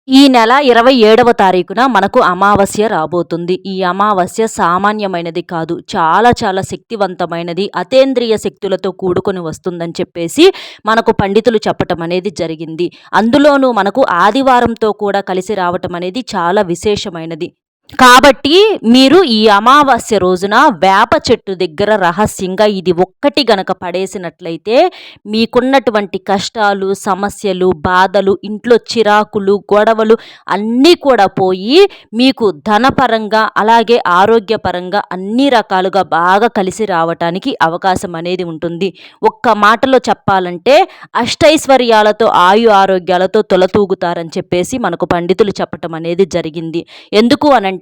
ఈ నెల 27వ తారీఖున మనకు అమావాస్య రాబోతుంది. ఈ అమావాస్య సామాన్యమైనది కాదు. చాలా చాలా శక్తివంతమైనది. అతీంద్రియ శక్తులతో కూడుకొని వస్తుందని చెప్పేసి మనకు పండితులు చెప్పటం అనేది జరిగింది. అందులోనూ మనకు ఆదివారంతో కూడా కలిసి రావటం అనేది చాలా విశేషమైనది. కాబట్టి మీరు ఈ అమావాస్య రోజున వేప చెట్టు దగ్గర రహస్యంగా ఇది ఒక్కటి గనక పడేసినట్లయితే మీకున్నటువంటి కష్టాలు, సమస్యలు, బాధలు, ఇంట్లో చిరాకులు, గొడవలు అన్నీ కూడా పోయి మీకు ధనపరంగా అలాగే ఆరోగ్యపరంగా అన్ని రకాలుగా బాగా కలిసి రావటానికి అవకాశం అనేది ఉంటుంది. ఒక్క మాటలో చెప్పాలంటే అష్టైశ్వర్యాలతో ఆరోగ్యాలతో తొలతూగుతారని చెప్పేసి మనకు పండితులు చెప్పటం అనేది జరిగింది. ఎందుకు అనంటే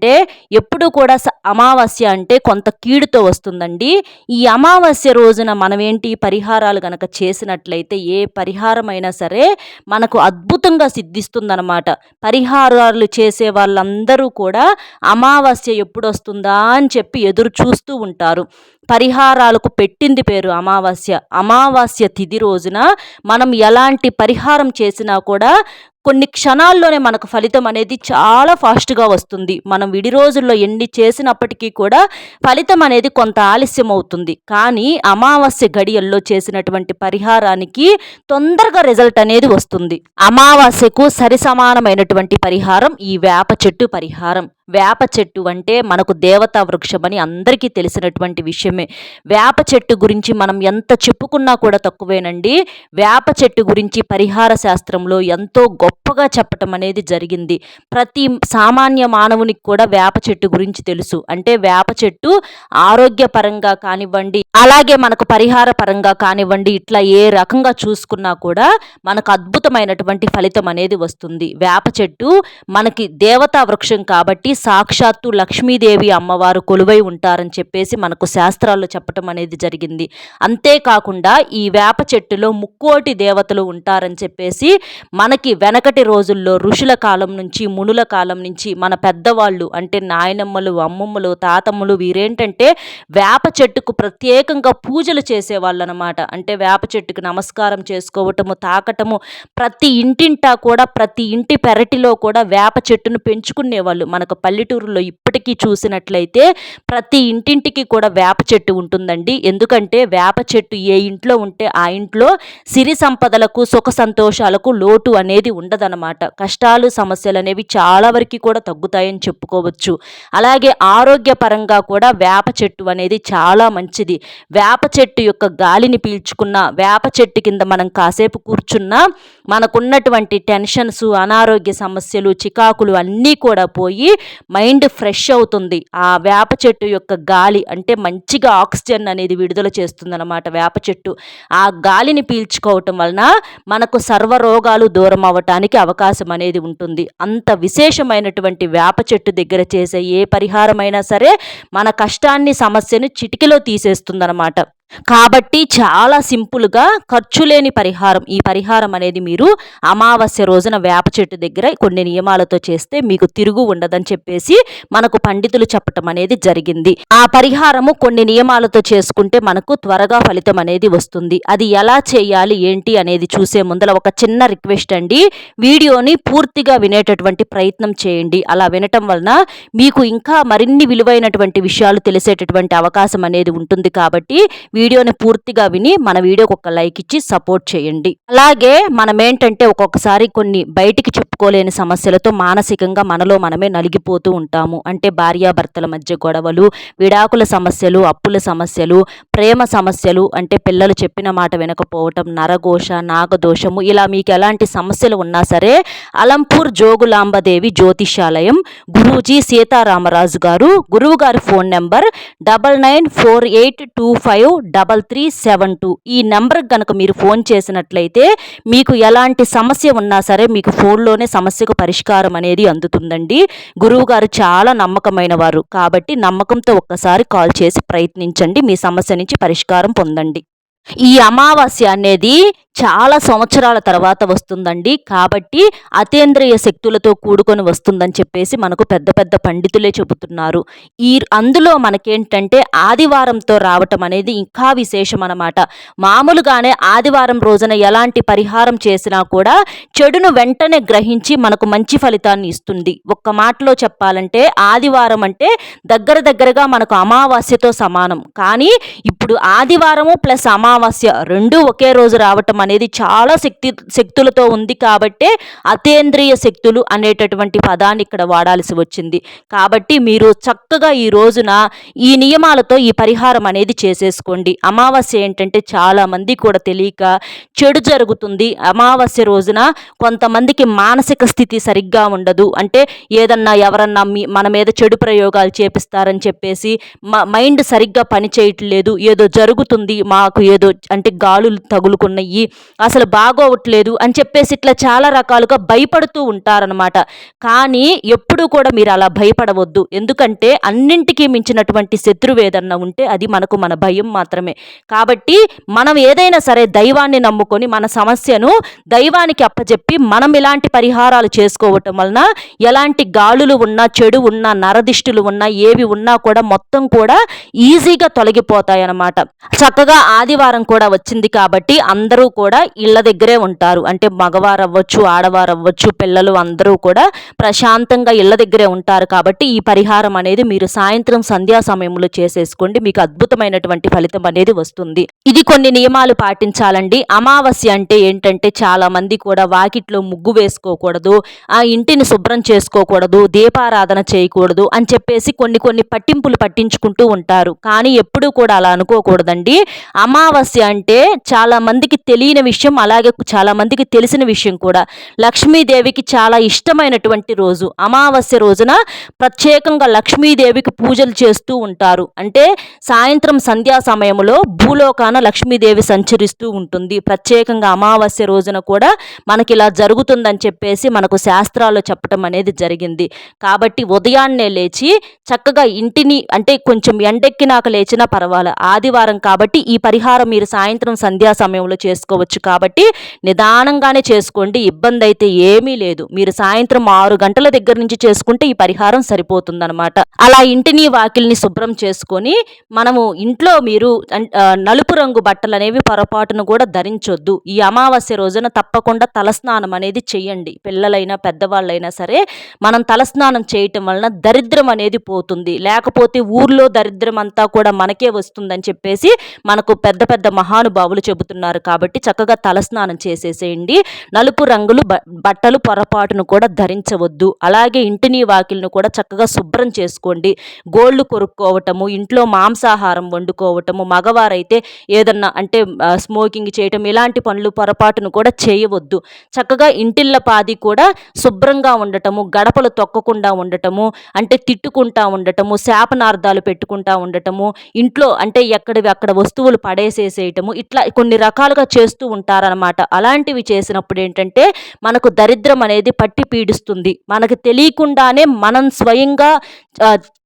ఎప్పుడు కూడా అమావాస్య అంటే కొంత కీడుతో వస్తుందండి. ఈ అమావాస్య రోజున మనమేంటి పరిహారాలు గనక చేసినట్లయితే ఏ పరిహారమైనా సరే మనకు అద్భుతంగా సిద్ధిస్తుందన్నమాట. పరిహారాలు చేసే వాళ్ళందరూ కూడా అమావాస్య ఎప్పుడు వస్తుందా అని చెప్పి ఎదురు చూస్తూ ఉంటారు. పరిహారాలకు పెట్టింది పేరు అమావాస్య. అమావాస్య తిథి రోజున మనం ఎలాంటి పరిహారం చేసినా కూడా కొన్ని క్షణాల్లోనే మనకు ఫలితం అనేది చాలా ఫాస్ట్గా వస్తుంది. మనం విడి రోజుల్లో ఎన్ని చేసినప్పటికీ కూడా ఫలితం అనేది కొంత ఆలస్యం అవుతుంది. కానీ అమావాస్య గడియల్లో చేసినటువంటి పరిహారానికి తొందరగా రిజల్ట్ అనేది వస్తుంది. అమావాస్యకు సరిసమానమైనటువంటి పరిహారం ఈ వేప చెట్టు పరిహారం. వేప చెట్టు అంటే మనకు దేవతా వృక్షం అని అందరికీ తెలిసినటువంటి విషయమే. వేప చెట్టు గురించి మనం ఎంత చెప్పుకున్నా కూడా తక్కువేనండి. వేప చెట్టు గురించి పరిహార శాస్త్రంలో ఎంతో గొప్పగా చెప్పటం అనేది జరిగింది. ప్రతి సామాన్య మానవునికి కూడా వేప చెట్టు గురించి తెలుసు. అంటే వేప చెట్టు ఆరోగ్యపరంగా కానివ్వండి, అలాగే మనకు పరిహార పరంగా కానివ్వండి, ఇట్లా ఏ రకంగా చూసుకున్నా కూడా మనకు అద్భుతమైనటువంటి ఫలితం అనేది వస్తుంది. వేప చెట్టు మనకి దేవతా వృక్షం కాబట్టి సాక్షాత్తు లక్ష్మీదేవి అమ్మవారు కొలువై ఉంటారని చెప్పేసి మనకు శాస్త్రాల్లో చెప్పటం అనేది జరిగింది. అంతేకాకుండా ఈ వేప చెట్టులో ముక్కోటి దేవతలు ఉంటారని చెప్పేసి మనకి వెనకటి రోజుల్లో ఋషుల కాలం నుంచి, మునుల కాలం నుంచి మన పెద్దవాళ్ళు అంటే నాయనమ్మలు, అమ్మమ్మలు, తాతమ్మలు వీరేంటంటే వేప చెట్టుకు ప్రత్యేకంగా పూజలు చేసేవాళ్ళు అనమాట. అంటే వేప చెట్టుకు నమస్కారం చేసుకోవటము, తాకటము, ప్రతి ఇంటింటా కూడా ప్రతి ఇంటి పెరటిలో కూడా వేప చెట్టును పెంచుకునేవాళ్ళు. మనకు పల్లెటూరులో ఇప్పటికీ చూసినట్లయితే ప్రతి ఇంటింటికి కూడా వేప చెట్టు ఉంటుందండి. ఎందుకంటే వేప చెట్టు ఏ ఇంట్లో ఉంటే ఆ ఇంట్లో సిరి సంపదలకు, సుఖ సంతోషాలకు లోటు అనేది ఉండదన్నమాట. కష్టాలు, సమస్యలు అనేవి చాలా వరకు కూడా తగ్గుతాయని చెప్పుకోవచ్చు. అలాగే ఆరోగ్యపరంగా కూడా వేప చెట్టు అనేది చాలా మంచిది. వేప చెట్టు యొక్క గాలిని పీల్చుకున్న, వేప చెట్టు కింద మనం కాసేపు కూర్చున్నా మనకున్నటువంటి టెన్షన్స్, అనారోగ్య సమస్యలు, చికాకులు అన్నీ కూడా పోయి మైండ్ ఫ్రెష్ అవుతుంది. ఆ వేప చెట్టు యొక్క గాలి అంటే మంచిగా ఆక్సిజన్ అనేది విడుదల చేస్తుందన్నమాట వేప చెట్టు. ఆ గాలిని పీల్చుకోవటం వలన మనకు సర్వరోగాలు దూరం అవ్వటానికి అవకాశం అనేది ఉంటుంది. అంత విశేషమైనటువంటి వేప చెట్టు దగ్గర చేసే ఏ పరిహారమైనా సరే మన కష్టాన్ని, సమస్యను చిటికెలో తీసేస్తుందన్నమాట. కాబట్టి చాలా సింపుల్గా ఖర్చు లేని పరిహారం. ఈ పరిహారం అనేది మీరు అమావాస్య రోజున వేప చెట్టు దగ్గర కొన్ని నియమాలతో చేస్తే మీకు తిరుగు ఉండదని చెప్పేసి మనకు పండితులు చెప్పటం అనేది జరిగింది. ఆ పరిహారము కొన్ని నియమాలతో చేసుకుంటే మనకు త్వరగా ఫలితం అనేది వస్తుంది. అది ఎలా చేయాలి ఏంటి అనేది చూసే ముందర ఒక చిన్న రిక్వెస్ట్ అండి. వీడియోని పూర్తిగా వినేటటువంటి ప్రయత్నం చేయండి. అలా వినటం వలన మీకు ఇంకా మరిన్ని విలువైనటువంటి విషయాలు తెలిసేటటువంటి అవకాశం అనేది ఉంటుంది. కాబట్టి వీడియోని పూర్తిగా విని మన వీడియోకి ఒక లైక్ ఇచ్చి సపోర్ట్ చేయండి. అలాగే మనం ఏంటంటే ఒక్కొక్కసారి కొన్ని బయటికి చెప్పుకోలేని సమస్యలతో మానసికంగా మనలో మనమే నలిగిపోతూ ఉంటాము. అంటే భార్యాభర్తల మధ్య గొడవలు, విడాకుల సమస్యలు, అప్పుల సమస్యలు, ప్రేమ సమస్యలు, అంటే పిల్లలు చెప్పిన మాట వినకపోవటం, నరఘోష, నాగదోషము, ఇలా మీకు ఎలాంటి సమస్యలు ఉన్నా సరే అలంపూర్ జోగులాంబదేవి జ్యోతిషాలయం గురూజీ సీతారామరాజు గారు, గురువు గారి ఫోన్ నెంబర్ 9948253372. ఈ నెంబర్కి కనుక మీరు ఫోన్ చేసినట్లయితే మీకు ఎలాంటి సమస్య ఉన్నా సరే మీకు ఫోన్లోనే సమస్యకు పరిష్కారం అనేది అందుతుందండి. గురువు గారు చాలా నమ్మకమైన వారు కాబట్టి నమ్మకంతో ఒక్కసారి కాల్ చేసి ప్రయత్నించండి. మీ సమస్య నుంచి పరిష్కారం పొందండి. ఈ అమావాస్య అనేది చాలా సంవత్సరాల తర్వాత వస్తుందండి. కాబట్టి అతీంద్రియ శక్తులతో కూడుకొని వస్తుందని చెప్పేసి మనకు పెద్ద పెద్ద పండితులే చెబుతున్నారు. అందులో మనకేంటంటే ఆదివారంతో రావటం అనేది ఇంకా విశేషం అనమాట. మామూలుగానే ఆదివారం రోజున ఎలాంటి పరిహారం చేసినా కూడా చెడును వెంటనే గ్రహించి మనకు మంచి ఫలితాన్ని ఇస్తుంది. ఒక్క మాటలో చెప్పాలంటే ఆదివారం అంటే దగ్గరగా మనకు అమావాస్యతో సమానం. కానీ ఇప్పుడు ఆదివారము ప్లస్ అమావాస్య రెండూ ఒకే రోజు రావటం అనేది చాలా శక్తులతో ఉంది కాబట్టే అతీంద్రియ శక్తులు అనేటటువంటి పదాన్ని ఇక్కడ వాడాల్సి వచ్చింది. కాబట్టి మీరు చక్కగా ఈ రోజున ఈ నియమాలతో ఈ పరిహారం అనేది చేసేసుకోండి. అమావాస్య ఏంటంటే చాలామంది కూడా తెలియక చెడు జరుగుతుంది. అమావాస్య రోజున కొంతమందికి మానసిక స్థితి సరిగ్గా ఉండదు. అంటే ఏదన్నా ఎవరన్నా మన మీద చెడు ప్రయోగాలు చేపిస్తారని చెప్పేసి మైండ్ సరిగ్గా పనిచేయట్లేదు, ఏదో జరుగుతుంది, మాకు ఏదో అంటే గాలులు తగులుకున్నాయి, అసలు బాగోవట్లేదు అని చెప్పేసి ఇట్లా చాలా రకాలుగా భయపడుతూ ఉంటారనమాట. కానీ ఎప్పుడూ కూడా మీరు అలా భయపడవద్దు. ఎందుకంటే అన్నింటికీ మించినటువంటి శత్రువు ఏదన్నా ఉంటే అది మనకు మన భయం మాత్రమే. కాబట్టి మనం ఏదైనా సరే దైవాన్ని నమ్ముకొని మన సమస్యను దైవానికి అప్పచెప్పి మనం ఇలాంటి పరిహారాలు చేసుకోవటం వలన ఎలాంటి గాలులు ఉన్నా, చెడు ఉన్నా, నరదిష్టులు ఉన్నా, ఏవి ఉన్నా కూడా మొత్తం కూడా ఈజీగా తొలగిపోతాయి అన్నమాట. చక్కగా ఆదివారం కూడా వచ్చింది కాబట్టి అందరూ కూడా ఇళ్ళ దగ్గరే ఉంటారు. అంటే మగవారు అవ్వచ్చు, ఆడవారు అవ్వచ్చు, పిల్లలు అందరూ కూడా ప్రశాంతంగా ఇళ్ళ దగ్గరే ఉంటారు. కాబట్టి ఈ పరిహారం అనేది మీరు సాయంత్రం సంధ్యా సమయంలో చేసేసుకోండి. మీకు అద్భుతమైనటువంటి ఫలితం అనేది వస్తుంది. ఇది కొన్ని నియమాలు పాటించాలండి. అమావాస్య అంటే ఏంటంటే చాలా మంది కూడా వాకిట్లో ముగ్గు వేసుకోకూడదు, ఆ ఇంటిని శుభ్రం చేసుకోకూడదు, దీపారాధన చేయకూడదు అని చెప్పేసి కొన్ని పట్టింపులు పట్టించుకుంటూ ఉంటారు. కానీ ఎప్పుడూ కూడా అలా అనుకోకూడదండి. అమావాస్య అంటే చాలా మందికి తెలియని విషయం, అలాగే చాలా మందికి తెలిసిన విషయం కూడా. లక్ష్మీదేవికి చాలా ఇష్టమైనటువంటి రోజు అమావాస్య రోజున ప్రత్యేకంగా లక్ష్మీదేవికి పూజలు చేస్తూ ఉంటారు. అంటే సాయంత్రం సంధ్యా సమయంలో భూలోకాన లక్ష్మీదేవి సంచరిస్తూ ఉంటుంది. ప్రత్యేకంగా అమావాస్య రోజున కూడా మనకి ఇలా జరుగుతుందని చెప్పేసి మనకు శాస్త్రాల్లో చెప్పడం అనేది జరిగింది. కాబట్టి ఉదయాన్నే లేచి చక్కగా ఇంటిని అంటే కొంచెం ఎండెక్కినాక లేచినా పర్వాలేదు, ఆదివారం కాబట్టి ఈ పరిహారం మీరు సాయంత్రం సంధ్యా సమయంలో చేసుకోవచ్చు. కాబట్టి నిదానంగానే చేసుకోండి, ఇబ్బంది అయితే ఏమీ లేదు. మీరు సాయంత్రం 6 గంటల దగ్గర నుంచి చేసుకుంటే ఈ పరిహారం సరిపోతుందన్నమాట. అలా ఇంటిని వాకిల్ని శుభ్రం చేసుకొని మనము ఇంట్లో మీరు నలుపు రంగు బట్టలు అనేవి పొరపాటును కూడా ధరించొద్దు. ఈ అమావాస్య రోజున తప్పకుండా తలస్నానం అనేది చెయ్యండి. పిల్లలైనా పెద్దవాళ్ళైనా సరే మనం తలస్నానం చేయటం వలన దరిద్రం అనేది పోతుంది. లేకపోతే ఊర్లో దరిద్రం అంతా కూడా మనకే వస్తుందని చెప్పేసి మనకు పెద్ద పెద్ద మహానుభావులు చెబుతున్నారు. కాబట్టి చక్కగా తలస్నానం చేసేసేయండి. నలుపు రంగులు బట్టలు పొరపాటును కూడా ధరించవద్దు. అలాగే ఇంటిని వాకిల్ను కూడా చక్కగా శుభ్రం చేసుకోండి. గోళ్ళు కొరుక్కోవటము, ఇంట్లో మాంసాహారం వండుకోవటము, మగవారైతే ఏదన్నా అంటే స్మోకింగ్ చేయటం, ఇలాంటి పనులు పొరపాటును కూడా చేయవద్దు. చక్కగా ఇంటిళ్ళ పాది కూడా శుభ్రంగా ఉండటము, గడపలు తొక్కకుండా ఉండటము, అంటే తిట్టుకుంటా ఉండటము, శాపనార్థాలు పెట్టుకుంటా ఉండటము, ఇంట్లో అంటే ఎక్కడివి అక్కడ వస్తువులు పడేసేసేయటము, ఇట్లా కొన్ని రకాలుగా చేస్తూ ఉంటారనమాట. అలాంటివి చేసినప్పుడు ఏంటంటే మనకు దరిద్రం అనేది పట్టి పీడిస్తుంది. మనకు తెలియకుండానే మనం స్వయంగా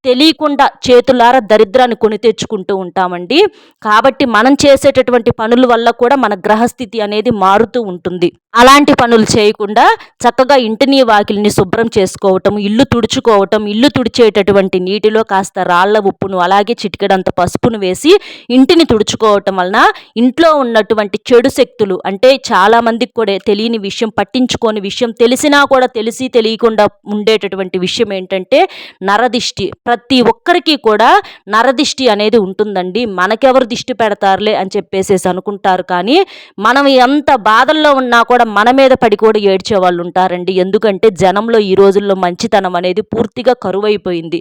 తెలియకుండా చేతులారా దరిద్రాన్ని కొని తెచ్చుకుంటూ ఉంటామండి. కాబట్టి మనం చేసేటటువంటి పనుల వల్ల కూడా మన గ్రహస్థితి అనేది మారుతూ ఉంటుంది. అలాంటి పనులు చేయకుండా చక్కగా ఇంటిని వాకిలిని శుభ్రం చేసుకోవటం, ఇల్లు తుడుచుకోవటం, ఇల్లు తుడిచేటటువంటి నీటిలో కాస్త రాళ్ల ఉప్పును అలాగే చిటికెడంత పసుపును వేసి ఇంటిని తుడుచుకోవటం వలన ఇంట్లో ఉన్నటువంటి చెడు శక్తులు, అంటే చాలా మందికి కూడా తెలియని విషయం, పట్టించుకోని విషయం, తెలిసినా కూడా తెలిసి తెలియకుండా ఉండేటటువంటి విషయం ఏంటంటే నరదిష్టి. ప్రతి ఒక్కరికి కూడా నరదిష్టి అనేది ఉంటుందండి. మనకెవరు దిష్టి పెడతారులే అని చెప్పేసి అనుకుంటారు. కానీ మనం ఎంత బాధల్లో ఉన్నా కూడా మన మీద పడి కూడా ఏడ్చే వాళ్ళు ఉంటారండి. ఎందుకంటే జనంలో ఈ రోజుల్లో మంచితనం అనేది పూర్తిగా కరువైపోయింది.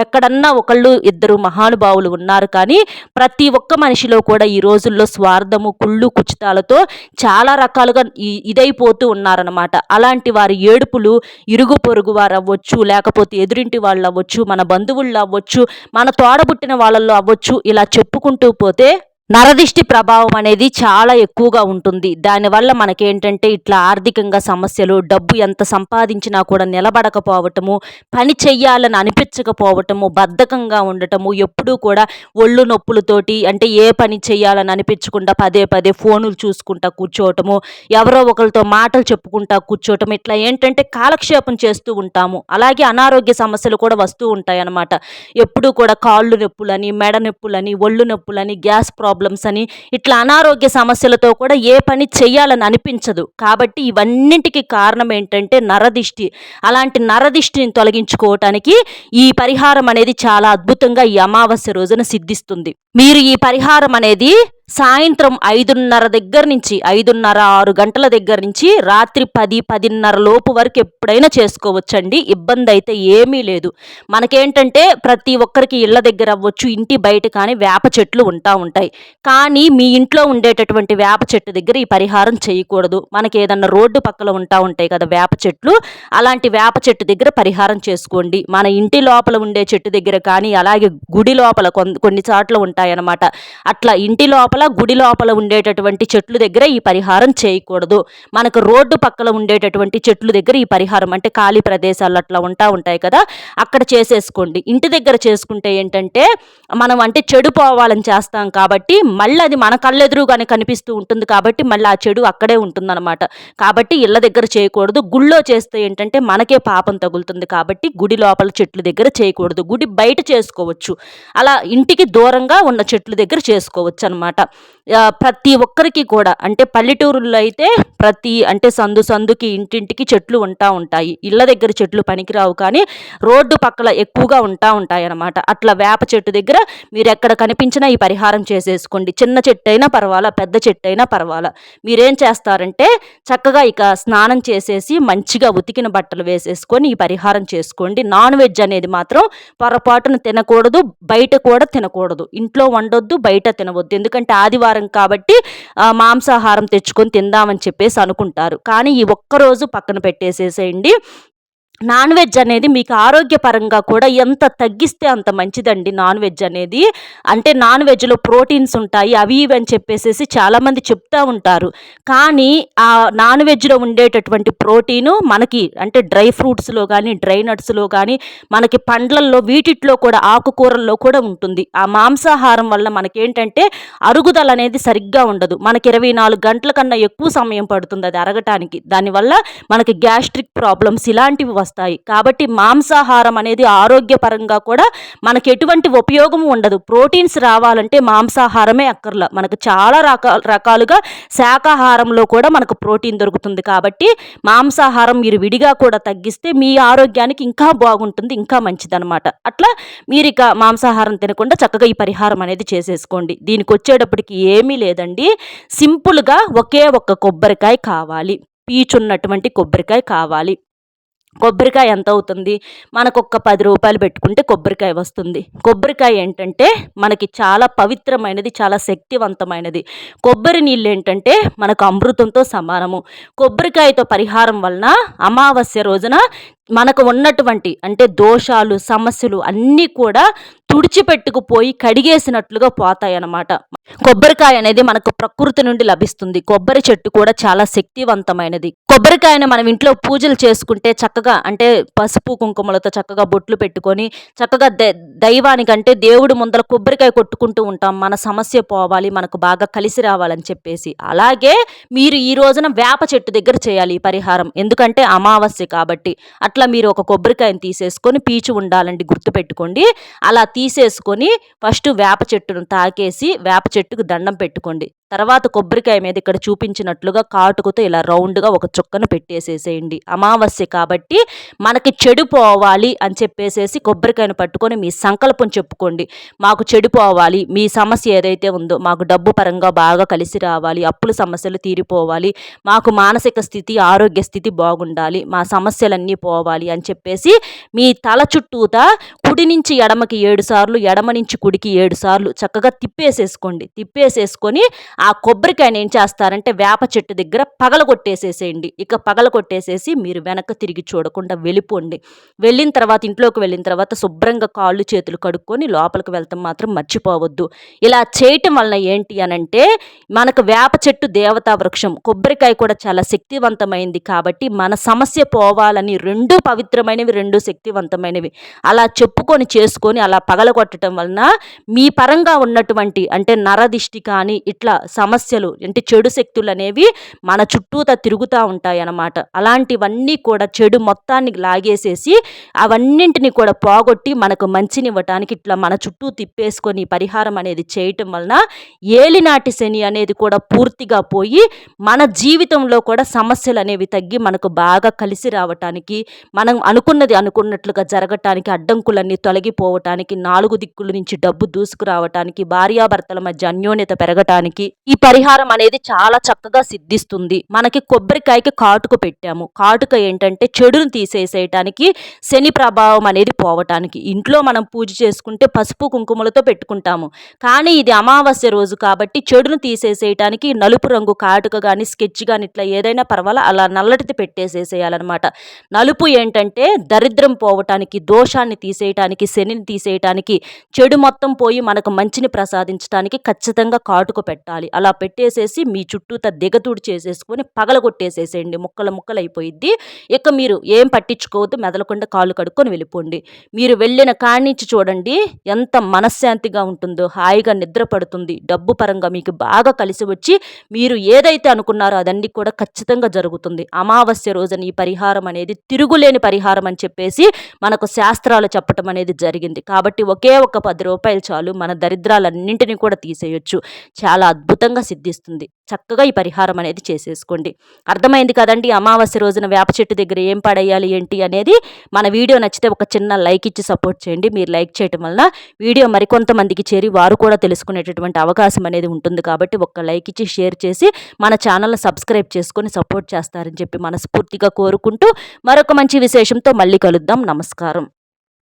ఎక్కడన్నా ఒకళ్ళు ఇద్దరు మహానుభావులు ఉన్నారు. కానీ ప్రతి ఒక్క మనిషిలో కూడా ఈ రోజుల్లో స్వార్థము, కుళ్ళు కుచితాలతో చాలా రకాలుగా ఇదైపోతూ ఉన్నారనమాట. అలాంటి వారి ఏడుపులు ఇరుగు పొరుగు వారు అవ్వచ్చు, లేకపోతే ఎదురింటి వాళ్ళు అవ్వచ్చు, మన బంధువుల్లో అవ్వచ్చు, మన తోడబుట్టిన వాళ్ళల్లో అవ్వచ్చు, ఇలా చెప్పుకుంటూ పోతే నరదిష్టి ప్రభావం అనేది చాలా ఎక్కువగా ఉంటుంది. దానివల్ల మనకేంటంటే ఇట్లా ఆర్థికంగా సమస్యలు, డబ్బు ఎంత సంపాదించినా కూడా నిలబడకపోవటము, పని చెయ్యాలని అనిపించకపోవటము, బద్ధకంగా ఉండటము, ఎప్పుడూ కూడా ఒళ్ళు నొప్పులతోటి అంటే ఏ పని చెయ్యాలని అనిపించకుండా పదే పదే ఫోనులు చూసుకుంటా కూర్చోవటము, ఎవరో ఒకరితో మాటలు చెప్పుకుంటా కూర్చోవటం, ఇట్లా ఏంటంటే కాలక్షేపం చేస్తూ ఉంటాము. అలాగే అనారోగ్య సమస్యలు కూడా వస్తూ ఉంటాయన్నమాట. ఎప్పుడూ కూడా కాళ్ళు నొప్పులని, మెడ నొప్పులని, ఒళ్ళు నొప్పులని, గ్యాస్ ప్రాబ్లమ్స్ అని ఇట్లా అనారోగ్య సమస్యలతో కూడా ఏ పని చెయ్యాలని అనిపించదు. కాబట్టి ఇవన్నింటికి కారణం ఏంటంటే నరదిష్టి. అలాంటి నరదిష్టిని తొలగించుకోవటానికి ఈ పరిహారం అనేది చాలా అద్భుతంగా ఈ అమావాస్య రోజున సిద్ధిస్తుంది. మీరు ఈ పరిహారం అనేది సాయంత్రం 5:30 దగ్గర నుంచి 5:30, 6 గంటల దగ్గర నుంచి రాత్రి 10, 10:30 లోపు వరకు ఎప్పుడైనా చేసుకోవచ్చండి. ఇబ్బంది అయితే ఏమీ లేదు. మనకేంటంటే ప్రతి ఒక్కరికి ఇళ్ళ దగ్గర అవ్వచ్చు, ఇంటి బయట కానీ వేప చెట్లు ఉంటాయి. కానీ మీ ఇంట్లో ఉండేటటువంటి వేప చెట్టు దగ్గర ఈ పరిహారం చేయకూడదు. మనకి ఏదన్నా రోడ్డు పక్కల ఉంటాయి కదా వేప చెట్లు, అలాంటి వేప చెట్టు దగ్గర పరిహారం చేసుకోండి. మన ఇంటి లోపల ఉండే చెట్టు దగ్గర కానీ, అలాగే గుడి లోపల కొన్ని చోట్ల ఉంటాయన్నమాట. అట్లా ఇంటి లోపల గుడి లోపల ఉండేటటువంటి చెట్లు దగ్గర ఈ పరిహారం చేయకూడదు. మనకు రోడ్డు పక్కల ఉండేటటువంటి చెట్లు దగ్గర ఈ పరిహారం అంటే ఖాళీ ప్రదేశాలు అట్లా ఉంటాయి కదా, అక్కడ చేసేసుకోండి. ఇంటి దగ్గర చేసుకుంటే ఏంటంటే మనం అంటే చెడు పోవాలని చేస్తాం కాబట్టి మళ్ళీ అది మన కళ్ళెదురుగానే కనిపిస్తూ ఉంటుంది కాబట్టి మళ్ళీ ఆ చెడు అక్కడే ఉంటుందన్నమాట. కాబట్టి ఇళ్ళ దగ్గర చేయకూడదు. గుళ్ళో చేస్తే ఏంటంటే మనకే పాపం తగులుతుంది కాబట్టి గుడి లోపల చెట్ల దగ్గర చేయకూడదు. గుడి బయట చేసుకోవచ్చు. అలా ఇంటికి దూరంగా ఉన్న చెట్ల దగ్గర చేసుకోవచ్చు అనమాట. ప్రతి ఒక్కరికి కూడా అంటే పల్లెటూరుల్లో అయితే అంటే సందుకి ఇంటింటికి చెట్లు ఉంటాయి. ఇళ్ళ దగ్గర చెట్లు పనికిరావు కానీ రోడ్డు పక్కల ఎక్కువగా ఉంటాయి అన్నమాట. అట్లా వేప చెట్టు దగ్గర మీరు ఎక్కడ కనిపించినా ఈ పరిహారం చేసేసుకోండి. చిన్న చెట్టు అయినా పర్వాలా, పెద్ద చెట్టు అయినా పర్వాలా. మీరేం చేస్తారంటే చక్కగా ఇక స్నానం చేసేసి మంచిగా ఉతికిన బట్టలు వేసేసుకొని ఈ పరిహారం చేసుకోండి. నాన్ వెజ్ అనేది మాత్రం పొరపాటున తినకూడదు, బయట కూడా తినకూడదు. ఇంట్లో వండొద్దు, బయట తినవద్దు. ఎందుకంటే ఆదివారం కాబట్టి మాంసాహారం తెచ్చుకొని తిందామని చెప్పేసి అనుకుంటారు. కానీ ఈ ఒక్కరోజు పక్కన పెట్టేసేసేయండి. నాన్ వెజ్ అనేది మీకు ఆరోగ్యపరంగా కూడా ఎంత తగ్గిస్తే అంత మంచిదండి. నాన్ వెజ్ అనేది అంటే నాన్ వెజ్లో ప్రోటీన్స్ ఉంటాయి, అవి ఇవి అని చెప్పేసి చాలామంది చెప్తూ ఉంటారు. కానీ ఆ నాన్ వెజ్లో ఉండేటటువంటి ప్రోటీను మనకి అంటే డ్రై ఫ్రూట్స్లో కానీ, డ్రై నట్స్లో కానీ, మనకి పండ్లల్లో వీటిట్లో కూడా, ఆకుకూరల్లో కూడా ఉంటుంది. ఆ మాంసాహారం వల్ల మనకేంటంటే అరుగుదల అనేది సరిగ్గా ఉండదు. మనకి 24 గంటల కన్నా ఎక్కువ సమయం పడుతుంది అది అరగటానికి. దానివల్ల మనకి గ్యాస్ట్రిక్ ప్రాబ్లమ్స్ ఇలాంటివి వస్తాయి. కాబట్టి మాంసాహారం అనేది ఆరోగ్యపరంగా కూడా మనకి ఎటువంటి ఉపయోగం ఉండదు. ప్రోటీన్స్ రావాలంటే మాంసాహారమే అక్కర్లా. మనకు చాలా రకాలుగా శాకాహారంలో కూడా మనకు ప్రోటీన్ దొరుకుతుంది. కాబట్టి మాంసాహారం మీరు విడిగా కూడా తగ్గిస్తే మీ ఆరోగ్యానికి ఇంకా బాగుంటుంది, ఇంకా మంచిదన్నమాట. అట్లా మీరు ఇక మాంసాహారం తినకుండా చక్కగా ఈ పరిహారం అనేది చేసేసుకోండి. దీనికి వచ్చేటప్పటికి ఏమీ లేదండి. సింపుల్గా ఒకే ఒక్క కొబ్బరికాయ కావాలి, పీచున్నటువంటి కొబ్బరికాయ కావాలి. కొబ్బరికాయ ఎంత అవుతుంది? మనకు ఒక్క 10 రూపాయలు పెట్టుకుంటే కొబ్బరికాయ వస్తుంది. కొబ్బరికాయ ఏంటంటే మనకి చాలా పవిత్రమైనది, చాలా శక్తివంతమైనది. కొబ్బరి నీళ్ళు ఏంటంటే మనకు అమృతంతో సమానము. కొబ్బరికాయతో పరిహారం వలన అమావాస్య రోజున మనకు ఉన్నటువంటి అంటే దోషాలు, సమస్యలు అన్నీ కూడా తుడిచిపెట్టుకుపోయి కడిగేసినట్లుగా పోతాయన్నమాట. కొబ్బరికాయ అనేది మనకు ప్రకృతి నుండి లభిస్తుంది. కొబ్బరి చెట్టు కూడా చాలా శక్తివంతమైనది. కొబ్బరికాయను మనం ఇంట్లో పూజలు చేసుకుంటే చక్కగా అంటే పసుపు కుంకుమలతో చక్కగా బొట్లు పెట్టుకొని చక్కగా దైవానికంటే దేవుడి ముందర కొబ్బరికాయ కొట్టుకుంటూ ఉంటాం. మన సమస్య పోవాలి, మనకు బాగా కలిసి రావాలని చెప్పేసి. అలాగే మీరు ఈ రోజున వేప చెట్టు దగ్గర చేయాలి ఈ పరిహారం. ఎందుకంటే అమావాస్య కాబట్టి. అట్లా మీరు ఒక కొబ్బరికాయను తీసేసుకొని, పీచు ఉండాలండి గుర్తుపెట్టుకోండి. అలా తీసేసుకొని ఫస్ట్ వేప చెట్టును తాకేసి వేప చెట్టుకు దండం పెట్టుకోండి. తర్వాత కొబ్బరికాయ మీద ఇక్కడ చూపించినట్లుగా కాటుకుతో ఇలా రౌండ్గా ఒక చుక్కను పెట్టేసేసేయండి. అమావాస్య కాబట్టి మనకి చెడు పోవాలి అని చెప్పేసేసి కొబ్బరికాయను పట్టుకొని మీ సంకల్పం చెప్పుకోండి. మాకు చెడు పోవాలి, మీ సమస్య ఏదైతే ఉందో మాకు డబ్బు పరంగా బాగా కలిసి రావాలి, అప్పుల సమస్యలు తీరిపోవాలి, మాకు మానసిక స్థితి, ఆరోగ్య స్థితి బాగుండాలి, మా సమస్యలన్నీ పోవాలి అని చెప్పేసి మీ తల చుట్టూతా కుడి నుంచి ఎడమకి 7 సార్లు, ఎడమ నుంచి కుడికి 7 సార్లు చక్కగా తిప్పేసేసుకోండి. తిప్పేసేసుకొని ఆ కొబ్బరికాయని ఏం చేస్తారంటే వేప చెట్టు దగ్గర పగలగొట్టేసేసేయండి. ఇక పగలగొట్టేసేసి మీరు వెనక్కి తిరిగి చూడకుండా వెళ్ళిపోండి. వెళ్ళిన తర్వాత ఇంట్లోకి వెళ్ళిన తర్వాత శుభ్రంగా కాళ్ళు చేతులు కడుక్కొని లోపలికి వెళ్తాం మాత్రం మర్చిపోవద్దు. ఇలా చేయటం వలన ఏంటి అనంటే మనకు వేప చెట్టు దేవతా వృక్షం, కొబ్బరికాయ కూడా చాలా శక్తివంతమైంది కాబట్టి మన సమస్య పోవాలని 2 పవిత్రమైనవి, 2 శక్తివంతమైనవి అలా చెప్పుకొని చేసుకొని అలా పగలగొట్టడం వలన మీ పరంగా ఉన్నటువంటి అంటే నరదిష్టి కానీ ఇట్లా సమస్యలు అంటే చెడు శక్తులు అనేవి మన చుట్టూతా తిరుగుతూ ఉంటాయి అన్నమాట. అలాంటివన్నీ కూడా చెడు మొత్తాన్ని లాగేసేసి అవన్నింటిని కూడా పోగొట్టి మనకు మంచినివ్వటానికి ఇట్లా మన చుట్టూ తిప్పేసుకొని పరిహారం అనేది చేయటం వలన ఏలినాటి శని అనేది కూడా పూర్తిగా పోయి మన జీవితంలో కూడా సమస్యలు అనేవి తగ్గి మనకు బాగా కలిసి రావటానికి, మనం అనుకున్నది అనుకున్నట్లుగా జరగటానికి, అడ్డంకులన్నీ తొలగిపోవటానికి, 4 దిక్కుల నుంచి డబ్బు దూసుకురావటానికి, భార్యాభర్తల మధ్య అన్యోన్యత పెరగటానికి ఈ పరిహారం అనేది చాలా చక్కగా సిద్ధిస్తుంది. మనకి కొబ్బరికాయకి కాటుక పెట్టాము. కాటుక ఏంటంటే చెడును తీసేసేయటానికి, శని ప్రభావం అనేది పోవటానికి. ఇంట్లో మనం పూజ చేసుకుంటే పసుపు కుంకుమలతో పెట్టుకుంటాము. కానీ ఇది అమావాస్య రోజు కాబట్టి చెడును తీసేసేయటానికి నలుపు రంగు కాటుక కానీ స్కెచ్ కానీ ఇట్లా ఏదైనా పర్వాలా అలా నల్లటిది పెట్టేసేసేయాలన్నమాట. నలుపు ఏంటంటే దరిద్రం పోవటానికి, దోషాన్ని తీసేయటానికి, శనిని తీసేయటానికి, చెడు మొత్తం పోయి మనకు మంచిని ప్రసాదించడానికి ఖచ్చితంగా కాటుక పెట్టాలి. అలా పెట్టేసేసి మీ చుట్టూతా దిగతుడి చేసేసుకొని పగలగొట్టేసేసేయండి. ముక్కలు ముక్కలు అయిపోయిద్ది. ఇక మీరు ఏం పట్టించుకోవద్దు, మెదలకుండా కాళ్ళు కడుక్కొని వెళ్ళిపోండి. మీరు వెళ్ళిన కాడి నుంచి చూడండి ఎంత మనశ్శాంతిగా ఉంటుందో, హాయిగా నిద్ర పడుతుంది. డబ్బు పరంగా మీకు బాగా కలిసి వచ్చి మీరు ఏదైతే అనుకున్నారో అదన్నీ కూడా ఖచ్చితంగా జరుగుతుంది. అమావాస్య రోజున ఈ పరిహారం అనేది తిరుగులేని పరిహారం అని చెప్పేసి మనకు శాస్త్రాలు చెప్పటం అనేది జరిగింది. కాబట్టి ఒకే ఒక 10 రూపాయలు చాలు మన దరిద్రాలన్నింటినీ కూడా తీసేయొచ్చు. చాలా అద్భుతంగా సిద్ధిస్తుంది. చక్కగా ఈ పరిహారం అనేది చేసేసుకోండి. అర్థమైంది కదండి. అమావాస్య రోజున వేప చెట్టు దగ్గర ఏం పడేయాలి ఏంటి అనేది. మన వీడియో నచ్చితే ఒక చిన్న లైక్ ఇచ్చి సపోర్ట్ చేయండి. మీరు లైక్ చేయటం వలన వీడియో మరికొంతమందికి చేరి వారు కూడా తెలుసుకునేటటువంటి అవకాశం అనేది ఉంటుంది. కాబట్టి ఒక్క లైక్ ఇచ్చి షేర్ చేసి మన ఛానల్ని సబ్స్క్రైబ్ చేసుకొని సపోర్ట్ చేస్తారని చెప్పి మనస్ఫూర్తిగా కోరుకుంటూ మరొక మంచి విశేషంతో మళ్ళీ కలుద్దాం. నమస్కారం.